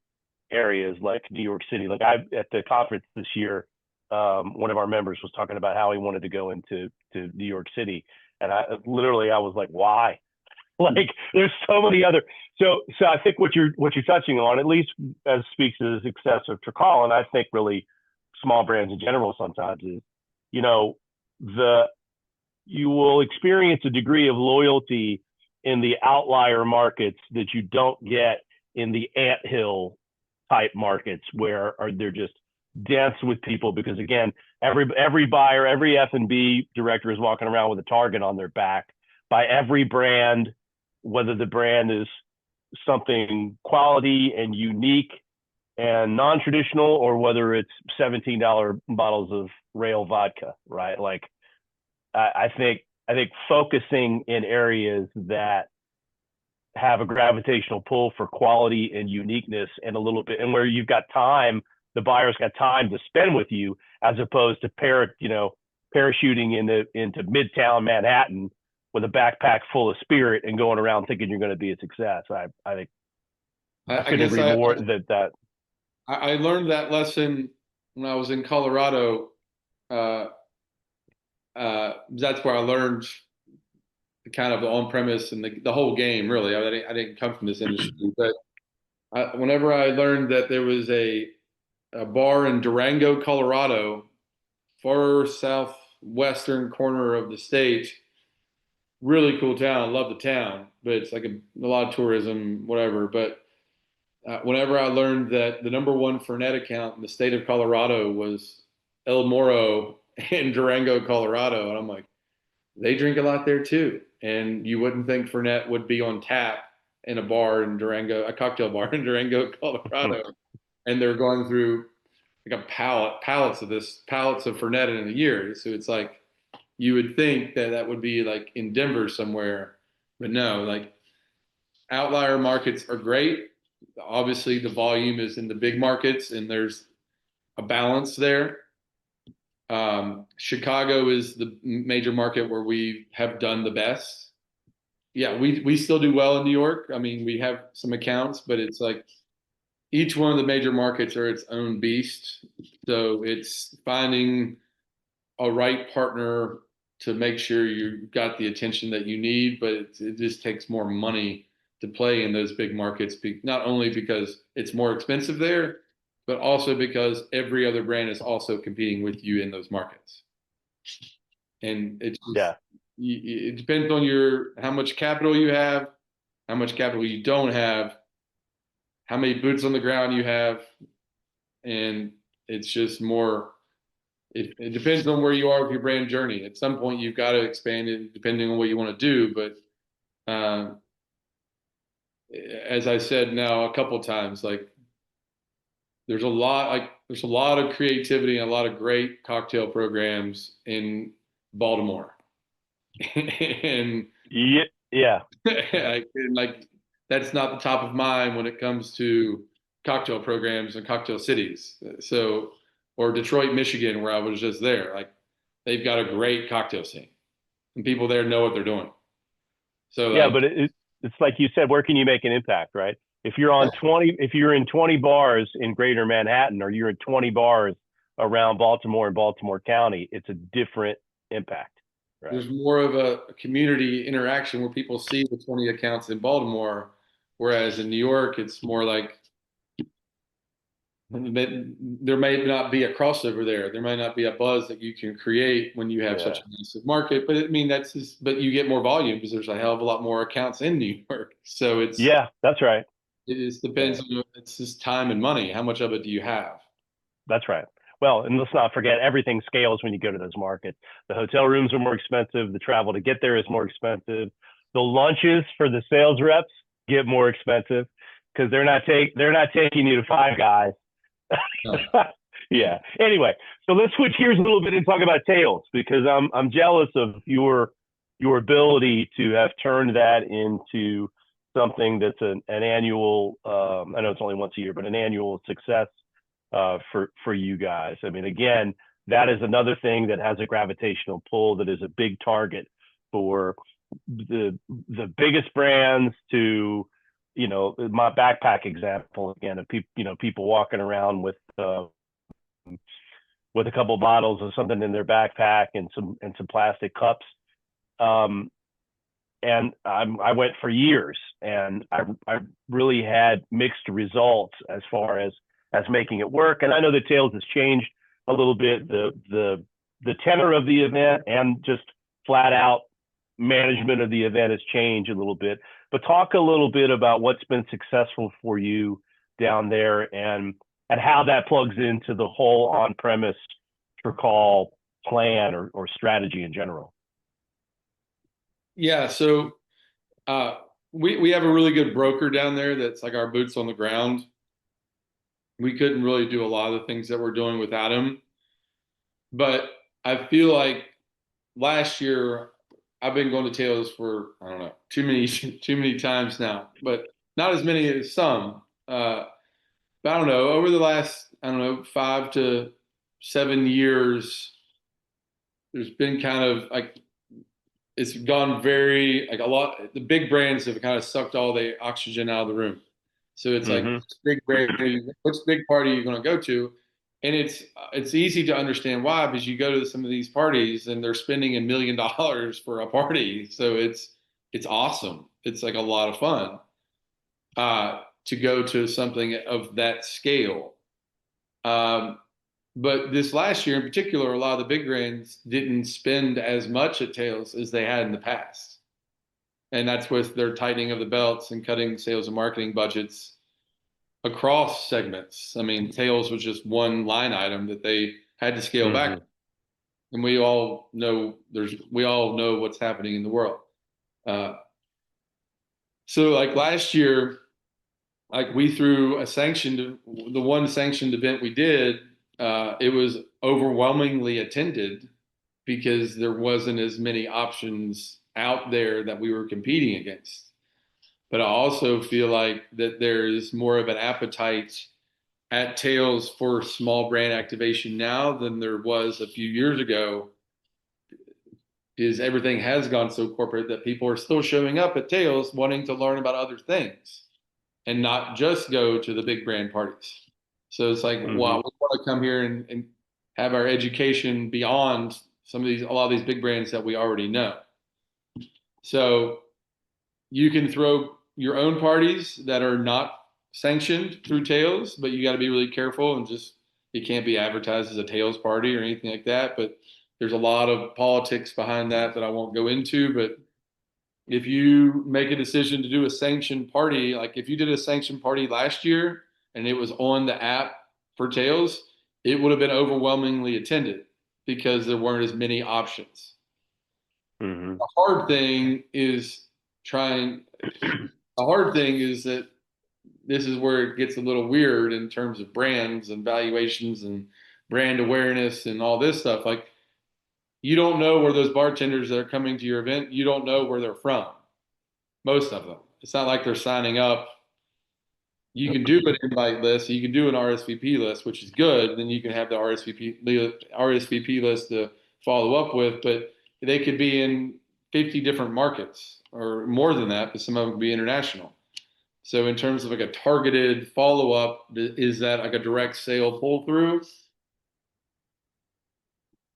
areas like New York City. Like, I at the conference this year, one of our members was talking about how he wanted to go to New York City, and I was like, why? Like, there's so many other. So I think what you're touching on, at least as speaks to the success of Trakal, and I think really small brands in general sometimes, is you know the you will experience a degree of loyalty in the outlier markets that you don't get in the anthill type markets, where they're just dense with people, because again, every buyer, every F&B director is walking around with a target on their back by every brand, whether the brand is something quality and unique and non-traditional, or whether it's $17 bottles of rail vodka, right? Like, I think focusing in areas that have a gravitational pull for quality and uniqueness, and a little bit, and where you've got time, the buyer's got time to spend with you, as opposed to parachuting into Midtown Manhattan with a backpack full of spirit and going around thinking you're going to be a success. I think I I couldn't guess agree more that. I learned that lesson when I was in Colorado. Uh, that's where I learned kind of the on premise and the whole game. Really, I didn't come from this industry, but whenever I learned that there was a bar in Durango, Colorado, far southwestern corner of the state, really cool town. I love the town, but it's like a lot of tourism, whatever. But whenever I learned that the number one Fernet account in the state of Colorado was El Moro in Durango, Colorado, and I'm like, they drink a lot there too. And you wouldn't think Fernet would be on tap in a bar in Durango, a cocktail bar in Durango, Colorado, and they're going through like pallets of Fernet in a year. So it's like you would think that that would be like in Denver somewhere, but no, like outlier markets are great. Obviously, the volume is in the big markets, and there's a balance there. Chicago is the major market where we have done the best. Yeah, we still do well in New York. I mean, we have some accounts, but it's like each one of the major markets are its own beast. So it's finding a right partner to make sure you've got the attention that you need, but it just takes more money to play in those big markets, not only because it's more expensive there, but also because every other brand is also competing with you in those markets. And it's just, Yeah. it depends on how much capital you have, how much capital you don't have, how many boots on the ground you have, and it's just more. It depends on where you are with your brand journey. At some point, you've got to expand it depending on what you want to do. But as I said now a couple times, like there's a lot of creativity and a lot of great cocktail programs in Baltimore. And Yeah, yeah, like that's not the top of mind when it comes to cocktail programs and cocktail cities. So, or Detroit, Michigan, where I was just there, like they've got a great cocktail scene, and people there know what they're doing. So, yeah. like, But it's like you said, where can you make an impact, right? If you're in 20 bars in Greater Manhattan, or you're in 20 bars around Baltimore and Baltimore County, it's a different impact, right? there's more of a community interaction where people see the 20 accounts in Baltimore, whereas in New York, it's more like there may not be a crossover there. There might not be a buzz that you can create when you have such Yeah, a massive market. But I mean, but you get more volume because there's a hell of a lot more accounts in New York. So yeah, that's right. it is Yeah, depends on, it's just time and money. How much of it do you have? that's right. Well, and let's not forget, everything scales when you go to those markets. The hotel rooms are more expensive. The travel to get there is more expensive. The lunches for the sales reps get more expensive because they're not taking you to Five Guys. No. Yeah. Anyway, so let's switch gears a little bit and talk about tails, because I'm jealous of your ability to have turned that into something that's an annual. I know it's only once a year, but an annual success for you guys. I mean, again, that is another thing that has a gravitational pull, that is a big target for the biggest brands to, my backpack example again, of people walking around with a couple of bottles of something in their backpack and some plastic cups. Um, and I went for years, and I really had mixed results as far as making it work. And I know the Tails has changed a little bit, the tenor of the event, and just flat out management of the event has changed a little bit. But talk a little bit about what's been successful for you down there, and how that plugs into the whole on-premise Trakal plan, or strategy in general. Yeah. So uh, we have a really good broker down there that's like our boots on the ground. We couldn't really do a lot of the things that we're doing without him. But I feel like last year I've been going to Tails for I don't know too many too many times now, but not as many as some. But I don't know, over the last I don't know 5 to 7 years, there's been kind of like it's gone very like a lot. The big brands have kind of sucked all the oxygen out of the room. So it's like Mm-hmm. which big party are you going to go to? And it's easy to understand why, because you go to some of these parties and they're spending $1 million for a party. So it's awesome. It's like a lot of fun to go to something of that scale. Um, but this last year in particular, a lot of the big brands didn't spend as much at Tails as they had in the past. And that's with their tightening of the belts and cutting sales and marketing budgets across segments. I mean, Tails was just one line item that they had to scale back. Mm-hmm. And we all know what's happening in the world. Uh, so like last year, like we threw the one sanctioned event we did, it was overwhelmingly attended because there wasn't as many options out there that we were competing against. But I also feel like that there is more of an appetite at Tails for small brand activation now than there was a few years ago. Is everything has gone so corporate that people are still showing up at Tails wanting to learn about other things and not just go to the big brand parties. So it's like, Mm-hmm. wow, we want to come here and have our education beyond a lot of these big brands that we already know. So you can throw your own parties that are not sanctioned through Tails, but you got to be really careful and just it can't be advertised as a Tails party or anything like that. But there's a lot of politics behind that I won't go into. But if you make a decision to do a sanctioned party, like if you did a sanctioned party last year and it was on the app for Tails, it would have been overwhelmingly attended because there weren't as many options. Mm-hmm. The hard thing is trying, the hard thing is that this is where it gets a little weird in terms of brands and valuations and brand awareness and all this stuff. Like, you don't know where those bartenders that are coming to your event, you don't know where they're from. Most of them. It's not like they're signing up. You can do an invite list, you can do an RSVP list, which is good. Then you can have the RSVP list to follow up with, but they could be in 50 different markets or more than that, but some of them could be international. So in terms of like a targeted follow up, is that like a direct sale pull through?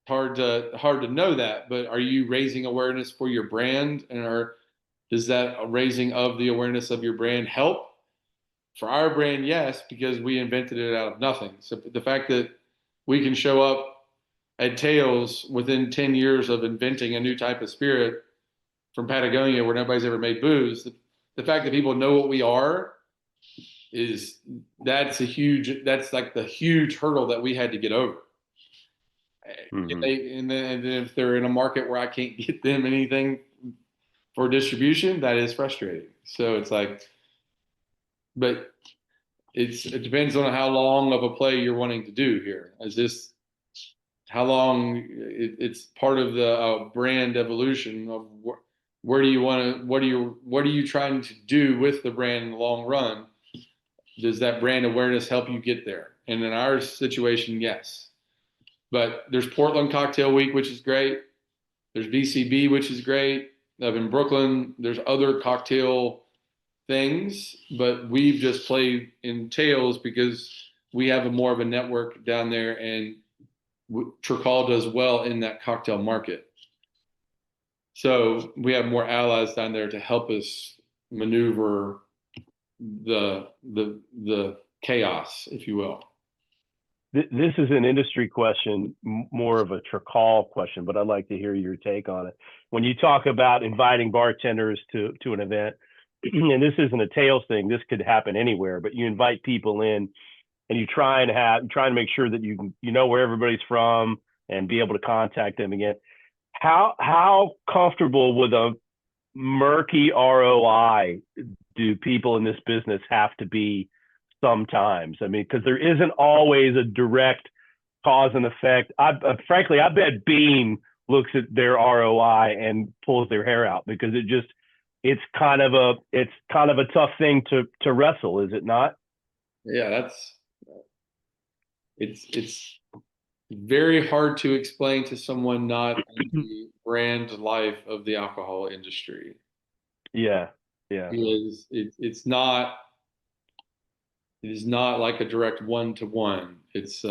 Hard to know that, but are you raising awareness for your brand, and does that raising of the awareness of your brand help? For our brand, yes, because we invented it out of nothing. So the fact that we can show up at Tails within 10 years of inventing a new type of spirit from Patagonia where nobody's ever made booze, the fact that people know what we are that's like the huge hurdle that we had to get over. Mm-hmm. And then if they're in a market where I can't get them anything for distribution, that is frustrating. So it's like, but it depends on how long of a play you're wanting to do here. Is this how long it's part of the brand evolution of where do you want to, what are you trying to do with the brand in the long run? Does that brand awareness help you get there? And in our situation, yes. But there's Portland Cocktail Week, which is great. There's BCB, which is great. Up in Brooklyn, there's other cocktail things, but we've just played in Tails because we have more of a network down there, and Trakal does well in that cocktail market. So we have more allies down there to help us maneuver the chaos, if you will. This is an industry question, more of a Trakal question, but I'd like to hear your take on it. When you talk about inviting bartenders to an event, and this isn't a Tails thing, this could happen anywhere, but you invite people in and you try to make sure that you know where everybody's from and be able to contact them again. How comfortable with a murky ROI do people in this business have to be sometimes? I mean, because there isn't always a direct cause and effect. Frankly, I bet Beam looks at their ROI and pulls their hair out because it's kind of a tough thing to wrestle, is it not? Yeah, it's very hard to explain to someone not in the brand life of the alcohol industry. Yeah, yeah. Because it is not like a direct one-to-one. It's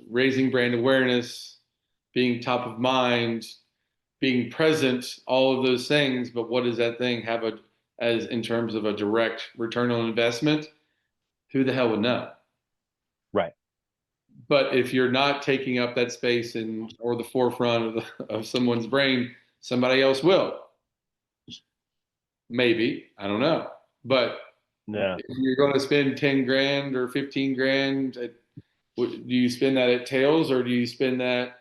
raising brand awareness, being top of mind, being present, all of those things. But what does that thing have as in terms of a direct return on investment? Who the hell would know? Right. But if you're not taking up that space or the forefront of someone's brain, somebody else will. Maybe, I don't know. But yeah, if you're going to spend 10 grand or 15 grand, do you spend that at Tails, or do you spend that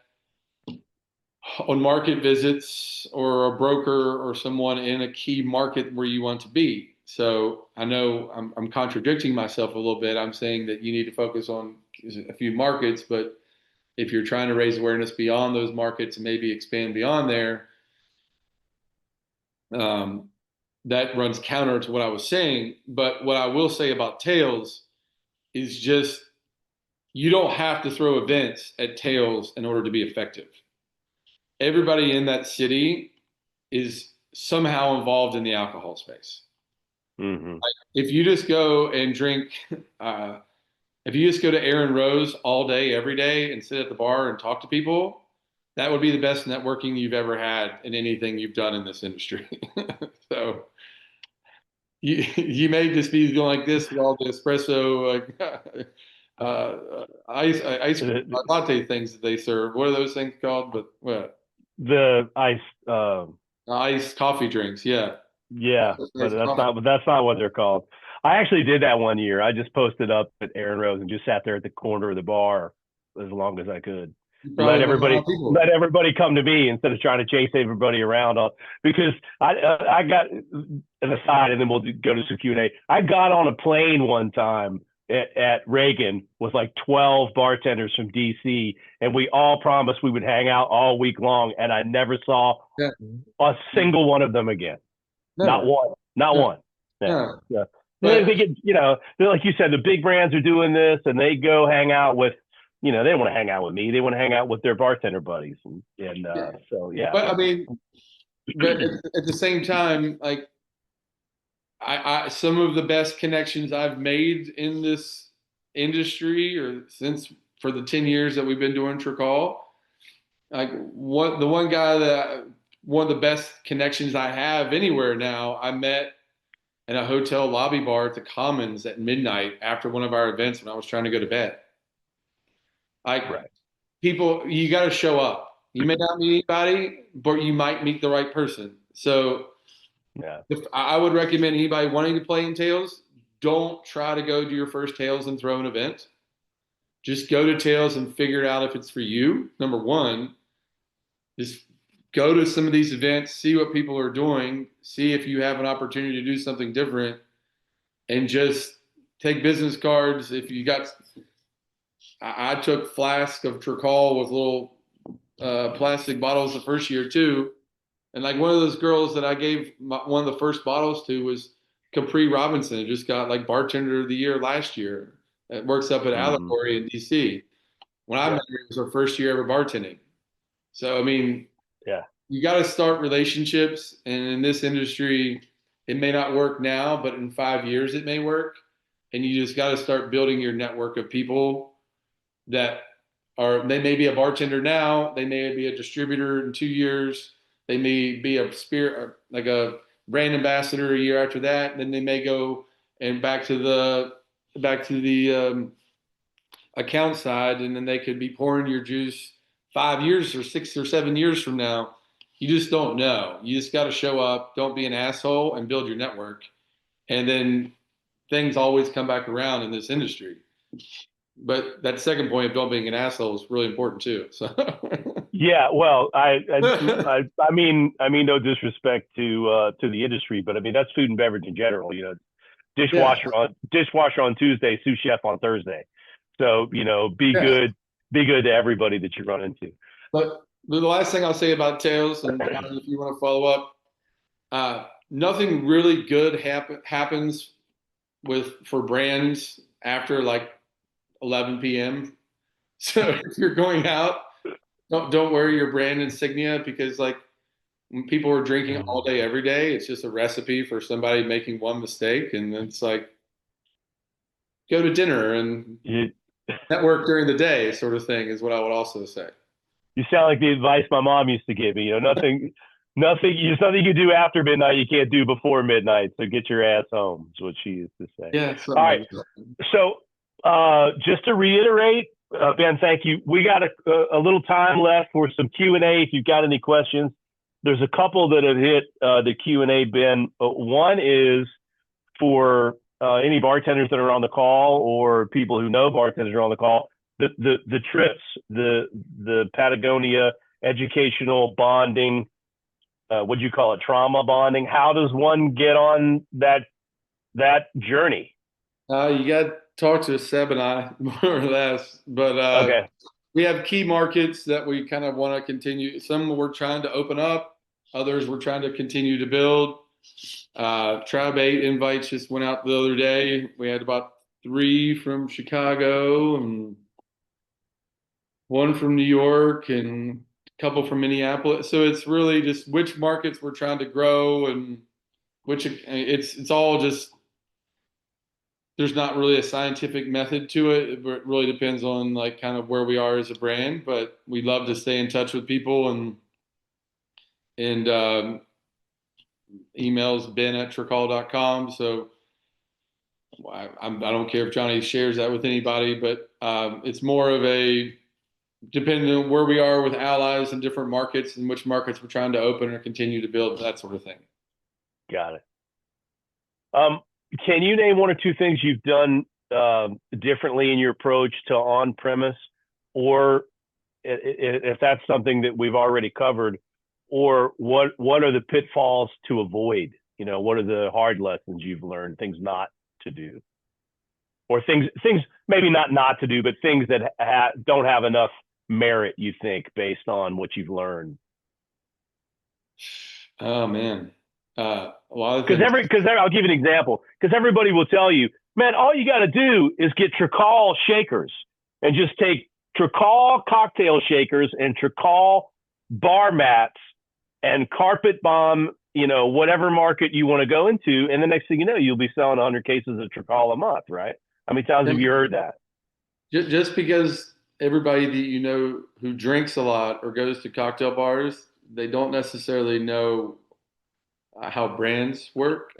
on market visits or a broker or someone in a key market where you want to be? So I know I'm contradicting myself a little bit. I'm saying that you need to focus on a few markets, but if you're trying to raise awareness beyond those markets and maybe expand beyond there, that runs counter to what I was saying. But what I will say about Tails is just you don't have to throw events at Tails in order to be effective. Everybody in that city is somehow involved in the alcohol space. mm-hmm. Like, if you just go and drink, if you just go to Aaron Rose all day, every day, and sit at the bar and talk to people, that would be the best networking you've ever had in anything you've done in this industry. So you may just be going like this with all the espresso ice latte things that they serve. What are those things called? But what? The ice Iced coffee drinks. Yeah. yeah, but that's not what they're called. I actually did that one year. I just posted up at Aaron Rose and just sat there at the corner of the bar as long as I could. You let probably met a lot everybody of people. let everybody come to me instead of trying to chase everybody around. Because I got an aside, and then we'll go to some Q&A. I got on a plane one time at Reagan with like 12 bartenders from DC, and we all promised we would hang out all week long, and I never saw Yeah. a single one of them again. Not Never. one. Not No. one. Yeah. No. Yeah. They But get, like you said, the big brands are doing this, and they go hang out with, they don't want to hang out with me. They want to hang out with their bartender buddies. And yeah. so, yeah. But I mean, but at the same time, like I some of the best connections I've made in this industry, or since for the 10 years that we've been doing Trakal, like the one guy that one of the best connections I have anywhere now, I met in a hotel lobby bar at the Commons at midnight after one of our events when I was trying to go to bed. Like Right. people, you got to show up. You may not meet anybody, but you might meet the right person. So Yeah. if I would recommend anybody wanting to play in Tails, don't try to go do your first Tails and throw an event. Just go to Tails and figure out if it's for you. Number one, just go to some of these events, see what people are doing, see if you have an opportunity to do something different, and just take business cards. If you got, I took flask of Trakal with little plastic bottles the first year too. And like one of those girls that I gave one of the first bottles to was Capri Robinson. It just got like bartender of the year last year. It works up at Mm-hmm. Allegory in DC. When I Yeah. met her, it was her first year ever bartending. So I mean, Yeah. you got to start relationships, and in this industry, it may not work now, but in 5 years it may work. And you just got to start building your network of people that they may be a bartender now, they may be a distributor in 2 years, they may be a spirit like a brand ambassador a year after that, and then they may go and back to the account side, and then they could be pouring your juice 5 years or 6 or 7 years from now. You just don't know. You just got to show up, don't be an asshole, and build your network, and then things always come back around in this industry. But that second point of don't being an asshole is really important too. So Yeah, well, I mean, no disrespect to the industry, but I mean that's food and beverage in general. yeah, Dishwasher on Tuesday, sous chef on Thursday. So yeah. be good to everybody that you run into. But the last thing I'll say about Tails, and Johnny, if you want to follow up, nothing really good happens for brands after like 11 p.m. So if you're going out, don't wear your brand insignia, because like when people are drinking all day every day, it's just a recipe for somebody making one mistake, and it's like go to dinner and You, network during the day, sort of thing, is what I would also say. you sound like the advice my mom used to give me. Nothing. There's nothing you do after midnight you can't do before midnight. So get your ass home. Is what she used to say. Yeah, All something right. like that. So just to reiterate, Ben, thank you. We got a little time left for some Q&A. If you've got any questions, there's a couple that have hit the Q&A, Ben. One is for any bartenders that are on the call, or people who know bartenders are on the call. The trips, the Patagonia educational bonding, what do you call it, trauma bonding? How does one get on that journey? You got to talk to Seb and I more or less, but Okay. we have key markets that we kind of want to continue. Some we're trying to open up, others we're trying to continue to build. Tribe 8 invites just went out the other day. We had about 3 from Chicago and 1 from New York and a couple from Minneapolis. So it's really just which markets we're trying to grow, and which it's all just, there's not really a scientific method to it. It really depends on like kind of where we are as a brand, but we love to stay in touch with people, and emails ben@trakal.com. So I don't care if Johnny shares that with anybody, but it's more of a depending on where we are with allies in different markets and which markets we're trying to open or continue to build, that sort of thing. Got it. Can you name 1 or 2 things you've done differently in your approach to on-premise, or if that's something that we've already covered, or what are the pitfalls to avoid? What are the hard lessons you've learned, things not to do, or things maybe not to do, but things that don't have enough merit, you think, based on what you've learned? Oh man, a lot of Because things. I'll give you an example. Because everybody will tell you, man, all you got to do is get Trakal shakers and just take Trakal cocktail shakers and Trakal bar mats and carpet bomb, whatever market you want to go into, and the next thing you know, you'll be selling 100 cases of Trakal a month, right? How many times have you heard that? Just because everybody that you know who drinks a lot or goes to cocktail bars, they don't necessarily know how brands work.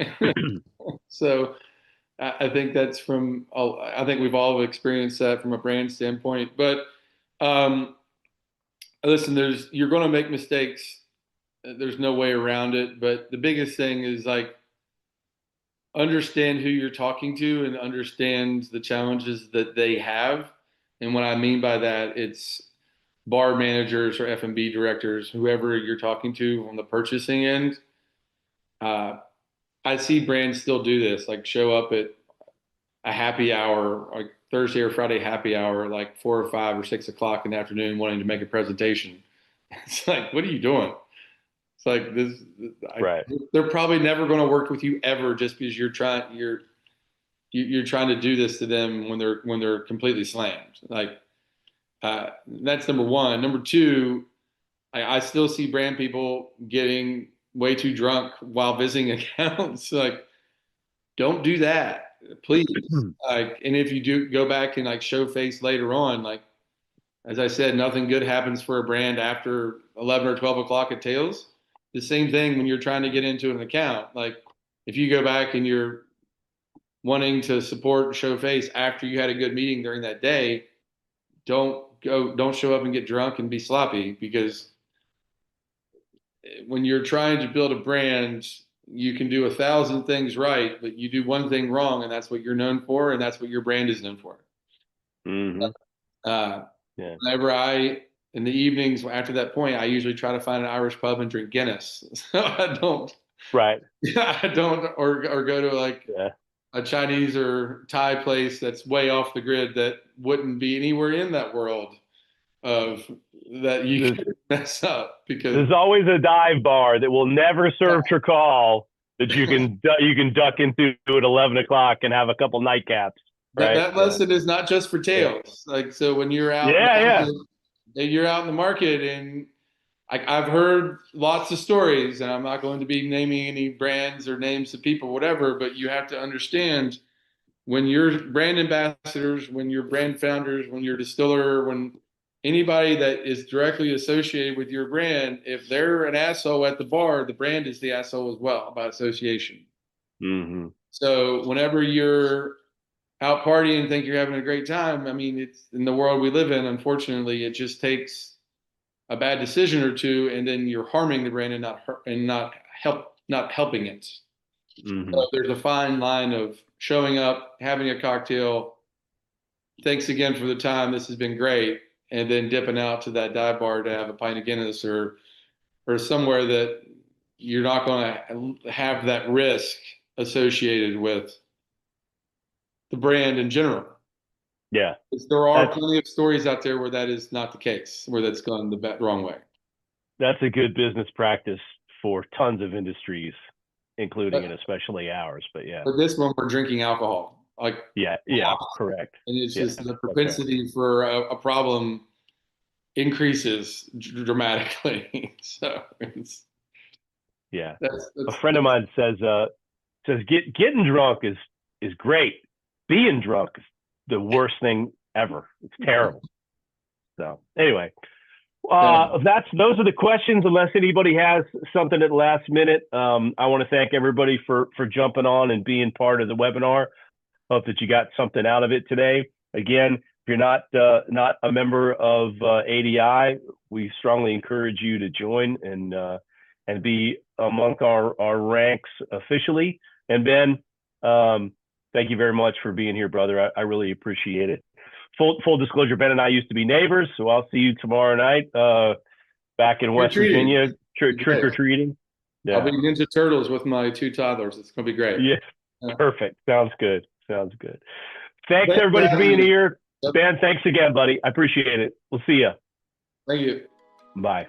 So I think that's I think we've all experienced that from a brand standpoint. But um, listen, you're going to make mistakes. There's no way around it. But the biggest thing is like understand who you're talking to and understand the challenges that they have. And what I mean by that, it's bar managers or F&B directors, whoever you're talking to on the purchasing end. Uh, I see brands still do this, like show up at a happy hour, like Thursday or Friday happy hour, like 4 or 5 or 6 o'clock in the afternoon, wanting to make a presentation. It's like, what are you doing? It's like this. Right. They're probably never going to work with you ever, just because you're trying to do this to them when they're completely slammed. Like that's number one. Number two, I still see brand people getting way too drunk while visiting accounts. Like, don't do that, please. Like, and if you do go back and like show face later on, like as I said, nothing good happens for a brand after 11 or 12 o'clock at tails. The same thing when you're trying to get into an account. Like, if you go back and you're wanting to support and show face after you had a good meeting during that day, don't show up and get drunk and be sloppy, because when you're trying to build a brand, you can do 1,000 things right, but you do one thing wrong, and that's what you're known for, and that's what your brand is known for. Mm-hmm. Uh, Yeah. Whenever in the evenings after that point, I usually try to find an Irish pub and drink Guinness. So I don't, Right. I don't, or go to like Yeah. a Chinese or Thai place that's way off the grid that wouldn't be anywhere in that world of that you There's, can mess up, because there's always a dive bar that will never serve Trakal that you can duck into at 11 o'clock and have a couple nightcaps. Right. that Yeah. lesson is not just for Yeah. tails. Like, so when you're out in the Yeah. Yeah. market, you're out in the market, and I've heard lots of stories, and I'm not going to be naming any brands or names of people, whatever, but you have to understand, when you're brand ambassadors, when you're brand founders, when you're distiller, when anybody that is directly associated with your brand, if they're an asshole at the bar, the brand is the asshole as well by association. Mm-hmm. So whenever you're out partying and think you're having a great time, I mean, it's in the world we live in, unfortunately, it just takes a bad decision or two, and then you're harming the brand and not helping it. Mm-hmm. So there's a fine line of showing up, having a cocktail, thanks again for the time, this has been great, and then dipping out to that dive bar to have a pint of Guinness, or somewhere that you're not going to have that risk associated with the brand in general. Yeah. There are That's plenty of stories out there where that is not the case, where that's gone the wrong way. that's a good business practice for tons of industries, including and But, especially ours. But yeah. but this one, we're drinking alcohol, like, Yeah. Yeah. Correct. and it's Yeah. just the That's right. propensity for a problem increases dramatically. So Yeah. A that's friend of mine says getting drunk is great. Being drunk is the worst thing ever. It's terrible. So anyway, those are the questions. Unless anybody has something at the last minute, I want to thank everybody for jumping on and being part of the webinar. Hope that you got something out of it today. Again, if you're not a member of ADI, we strongly encourage you to join and be among our ranks officially. And Ben, thank you very much for being here, brother. I really appreciate it. full disclosure, Ben and I used to be neighbors, so I'll see you tomorrow night back in West Trick-or-treating. Virginia, trick or treating. I'll Yeah. be Ninja Turtles with my 2 toddlers. It's gonna be great. Yeah. Yeah. Perfect. Sounds good. Sounds good. Thanks Thanks everybody for having being me. here. Yep. Ben, thanks again, buddy. I appreciate it. We'll see you. Thank you. Bye.